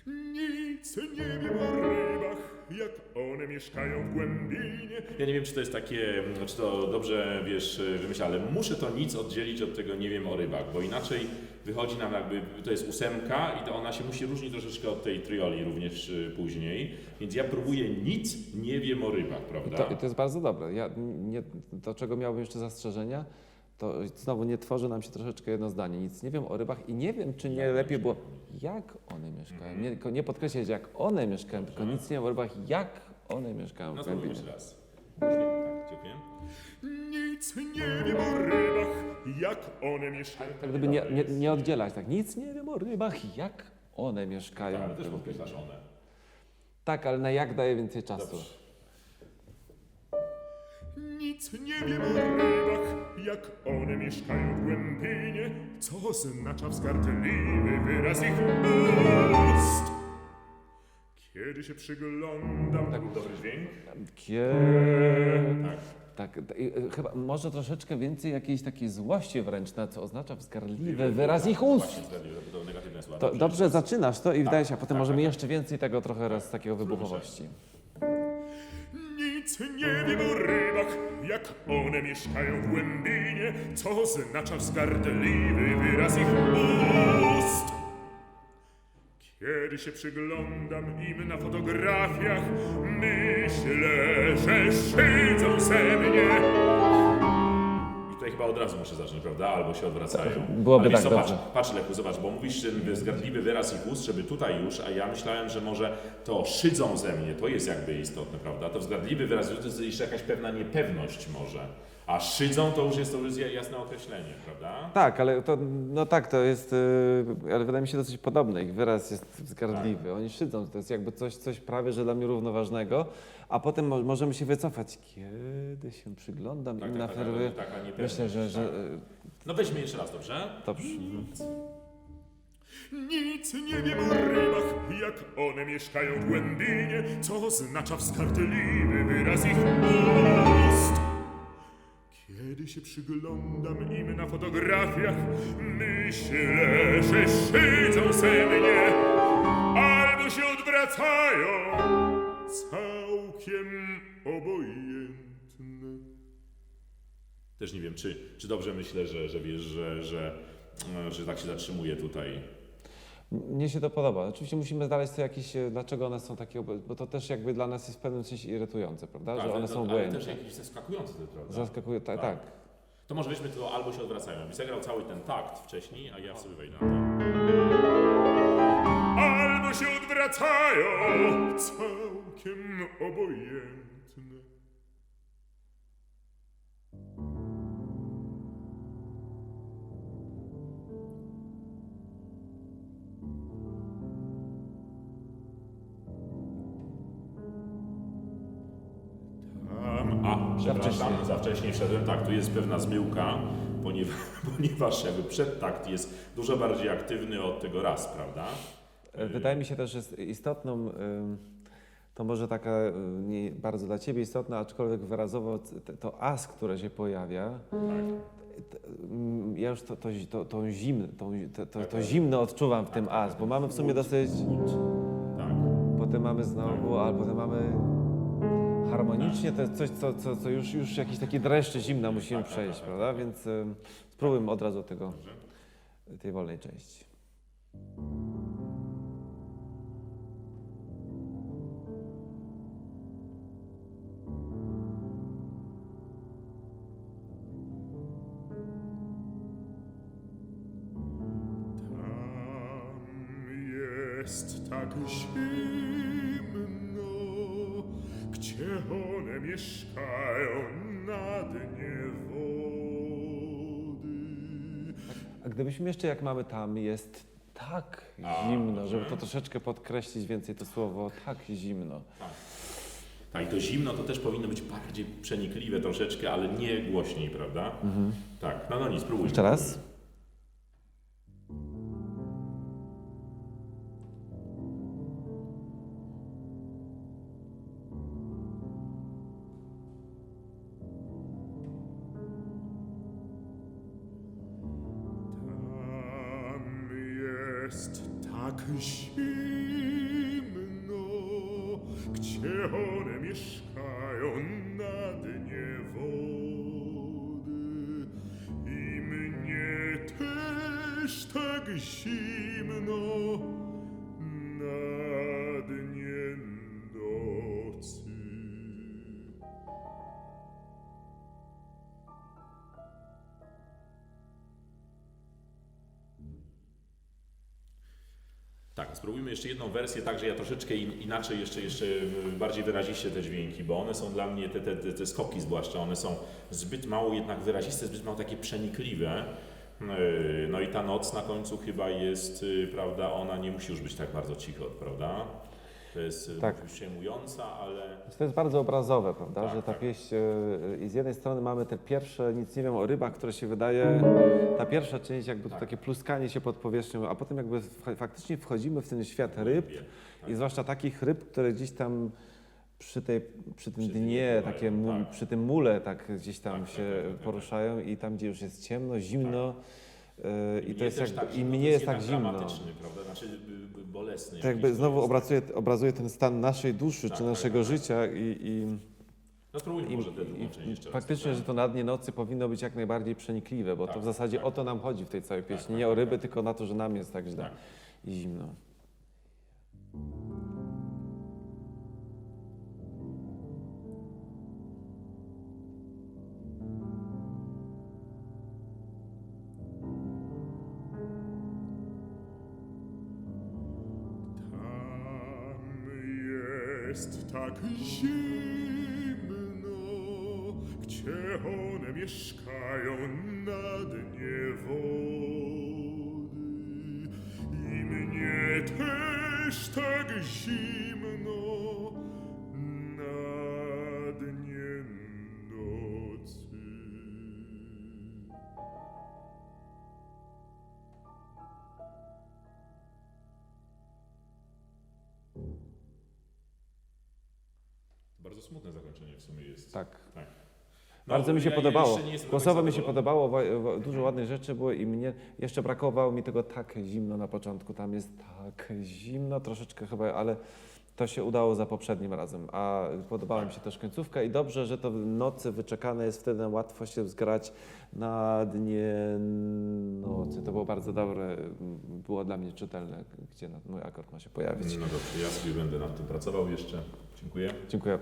Nic nie wiem o rybach, jak one mieszkają w głębinie. Ja nie wiem, czy to jest takie, czy to dobrze, wiesz, wymyślę, ale muszę to nic oddzielić od tego nie wiem o rybach, bo inaczej wychodzi nam jakby, to jest 8 i to ona się musi różnić troszeczkę od tej trioli również później, więc ja próbuję nic nie wiem o rybach, prawda? To jest bardzo dobre. Do czego miałbym jeszcze zastrzeżenia, to znowu nie tworzy nam się troszeczkę jedno zdanie. Nic nie wiem o rybach i nie wiem, czy nie lepiej było, jak one mieszkają. Nie podkreślać, jak one mieszkają, tylko nic nie wiem o rybach, jak one mieszkają. No spróbujmy jeszcze raz. Tak, dziękuję. Nic nie wiem o rybach, jak one mieszkają. Tak gdyby nie oddzielać, tak, nic nie wiem o rybach, jak one mieszkają. Tak, ale też podkreślasz one. Tak, ale na jak daje więcej czasu. Dobrze. Nic nie wiem o rybach, jak one mieszkają w głębinie, co oznacza wzgardliwy wyraz ich ust. Kiedy się przyglądam, tak dobry dźwięk. Tak. Chyba może troszeczkę więcej jakiejś takiej złości wręcz, na co oznacza wzgardliwy wyraz ich ust. Właśnie, to negatywne słowa. To dobrze zaczynasz to i wydaje się, a potem tak, możemy tak. jeszcze więcej tego trochę raz takiego wybuchowości. Nic nie wiem o rybach, jak one mieszkają w głębinie, co oznacza wzgardliwy wyraz ich ust. Kiedy się przyglądam im na fotografiach, myślę, że szydzą ze mnie. I tutaj chyba od razu muszę zacząć, prawda? Albo się odwracają. Byłoby ale tak, wiesz, zobacz, dobrze. patrz Lechu, zobacz, bo mówisz ten wzgardliwy wyraz ich ust, żeby tutaj już, a ja myślałem, że może to szydzą ze mnie, to jest jakby istotne, prawda? To wzgardliwy wyraz to jest jeszcze jakaś pewna niepewność może. A szydzą to już jest jasne określenie, prawda? Tak, ale to jest, ale wydaje mi się dosyć podobne. Ich wyraz jest wzgardliwy. Oni szydzą, to jest jakby coś prawie, że dla mnie równoważnego, a potem możemy się wycofać. Kiedy się przyglądam im na ferwy, myślę, że No weźmy jeszcze raz, dobrze? dobrze. Nic nie wiem o rybach, jak one mieszkają w głębinie, co oznacza wzgardliwy wyraz ich ust. Kiedy się przyglądam im na fotografiach, myślę, że szydzą ze mnie, albo się odwracają, całkiem obojętne. Też nie wiem, czy dobrze myślę, że wiesz, że tak się zatrzymuje tutaj. Mnie się to podoba. Oczywiście musimy znaleźć sobie jakieś, dlaczego one są takie, bo to też jakby dla nas jest w pewnym sensie irytujące, prawda? Że one są ale obojętne. też jakieś zaskakujące, prawda? Zaskakuje, tak. To może weźmy to albo się odwracają. Jakbyś zagrał cały ten takt wcześniej, a ja sobie wejdę na to. Albo się odwracają, całkiem obojętne. Przepraszam, za wcześnie wszedłem. Tak, tu jest pewna zmyłka, ponieważ jakby przedtakt jest dużo bardziej aktywny od tego raz, prawda? Wydaje mi się też, że jest istotną, to może taka nie bardzo dla Ciebie istotna, aczkolwiek wyrazowo to as, które się pojawia, ja już to zimno odczuwam w tym as, bo mamy w sumie dosyć, potem mamy znowu, albo potem mamy harmonicznie, to jest coś, co już jakiś taki dreszcze zimna musimy przejść, prawda? Więc spróbujmy od razu tej wolnej części. Tam jest tak zimno, gdzie one mieszkają na dnie wody. A gdybyśmy jeszcze, jak mamy tam, jest tak zimno, żeby to troszeczkę podkreślić więcej to słowo, tak zimno. Tak, i to zimno to też powinno być bardziej przenikliwe troszeczkę, ale nie głośniej, prawda? Tak, no nic, spróbujmy. Jeszcze raz. Tam jest tak zimno, gdzie one mieszkają na dnie wody. I mnie też tak zimno na dnie nocy. Tak, spróbujmy jeszcze jedną wersję, tak, że ja troszeczkę inaczej, jeszcze bardziej wyraziście te dźwięki, bo one są dla mnie, te skoki zwłaszcza, one są zbyt mało jednak wyraziste, zbyt mało takie przenikliwe. No i ta noc na końcu chyba jest, prawda, ona nie musi już być tak bardzo cicho, prawda? To jest Tak. przejmująca, ale... To jest bardzo obrazowe, prawda, Tak, że ta tak. pieśń i z jednej strony mamy te pierwsze, nic nie wiem o rybach, które się wydaje, ta pierwsza część jakby to Tak. takie pluskanie się pod powierzchnią, a potem jakby faktycznie wchodzimy w ten świat ryb Tak. i zwłaszcza takich ryb, które gdzieś tam przy tym Przy dnie, dnie takie pływają, tak. przy tym mule tak gdzieś tam Tak, się tak. poruszają i tam, gdzie już jest ciemno, zimno i to jest też jakby, tak, i że mnie to jest tak jednak zimno. dramatyczny, prawda? Znaczy bolesny. To jakby jakiś znowu jest. obrazuje ten stan naszej duszy Tak, czy tak, naszego tak. życia i No spróbujmy może te tłumaczenie jeszcze raz. faktycznie, że to na dnie nocy powinno być jak najbardziej przenikliwe, bo to Tak, w zasadzie tak. o to nam chodzi w tej całej pieśni. tak, Nie o ryby, tak. tylko na to, że nam jest tak źle Tak. i zimno. Tam jest tak zimno, gdzie one mieszkają na dnie wody. I mnie też tak zimno na dnie nocy. Bardzo smutne zakończenie w sumie jest. Tak. Tak. Bardzo mi się ja podobało. jeszcze nie jestem do Głosowo końca mi się zadowolony. podobało, dużo ładnych rzeczy było i mnie jeszcze brakowało mi tego tak zimno na początku. Tam jest tak zimno, troszeczkę chyba, ale to się udało za poprzednim razem. A podobała mi się też końcówka i dobrze, że to w nocy wyczekane jest, wtedy łatwo się zgrać na dnie nocy. To było bardzo dobre, było dla mnie czytelne, gdzie mój akord ma się pojawić. No dobrze, ja sobie będę nad tym pracował jeszcze. Dziękuję. Dziękuję.